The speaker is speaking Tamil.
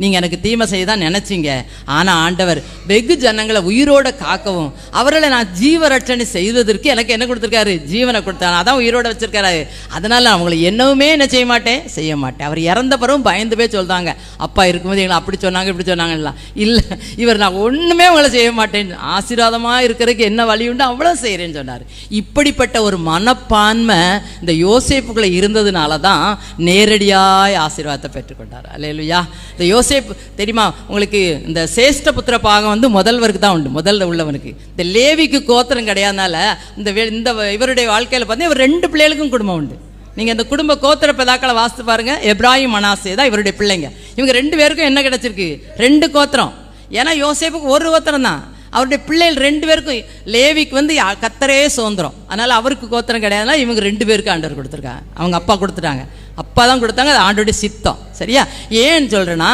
நீங்கள் எனக்கு தீமை செய்ய தான் நினச்சிங்க. ஆனால் ஆண்டவர் வெகு ஜனங்களை உயிரோட காக்கவும் அவர்களை நான் ஜீவரட்சணை செய்வதற்கு எனக்கு என்ன கொடுத்துருக்காரு? ஜீவனை கொடுத்தாரு. அதான் உயிரோட வச்சிருக்காரு. அதனால் அவங்களை என்னவுமே என்ன செய்ய மாட்டேன், செய்ய மாட்டேன். அவர் இறந்த பிறகும் பயந்து போய் சொல்கிறாங்க, அப்பா இருக்கும்போது எங்களை அப்படி சொன்னாங்க இப்படி சொன்னாங்கலாம். இல்லை, இவர் நான் ஒன்றுமே உங்களை செய்ய மாட்டேன், ஆசீர்வாதமாக இருக்கிறதுக்கு என்ன வழி உண்டு அவ்வளோ செய்கிறேன்னு சொன்னார். இப்படிப்பட்ட ஒரு மனப்பான்மை இந்த யோசேப்புக்குள்ளே இருந்ததுனால தான் நேரடியாய் ஆசீர்வாதத்தை பெற்றுக்கொண்டார். அல்லேலூயா. இந்த யோசேப்பு தெரியுமா உங்களுக்கு? இந்த சேஷ்ட புத்திர பாகம் வந்து முதல்வருக்கு தான் உண்டு, முதல்ல உள்ளவனுக்கு. இந்த லேவிக்கு கோத்திரம் கிடையாதுனால இந்த இவருடைய வாழ்க்கையில் பார்த்தீங்கன்னா இவர் 2 பிள்ளைகளுக்கும் குடும்பம் உண்டு. நீங்கள் இந்த குடும்ப கோத்திர பிதாக்களை வாசித்து பாருங்க. எப்ராஹிம் மனாசே தான் இவருடைய பிள்ளைங்க. இவங்க 2 பேருக்கும் என்ன கிடைச்சிருக்கு? 2 கோத்திரம். ஏன்னா யோசேப்புக்கு ஒரு கோத்திரம் தான். அவருடைய பிள்ளைகள் 2 பேருக்கும், லேவிக்கு வந்து கர்த்தரே சுதந்திரம், அதனால் அவருக்கு கோத்திரம் கிடையாதுனா இவங்க 2 பேருக்கு ஆண்டவர் கொடுத்துருக்காங்க. அவங்க அப்பா கொடுத்துட்டாங்க, அப்பா தான் கொடுத்தாங்க. அது ஆண்டோடைய சித்தம். சரியா? ஏன்னு சொல்கிறேன்னா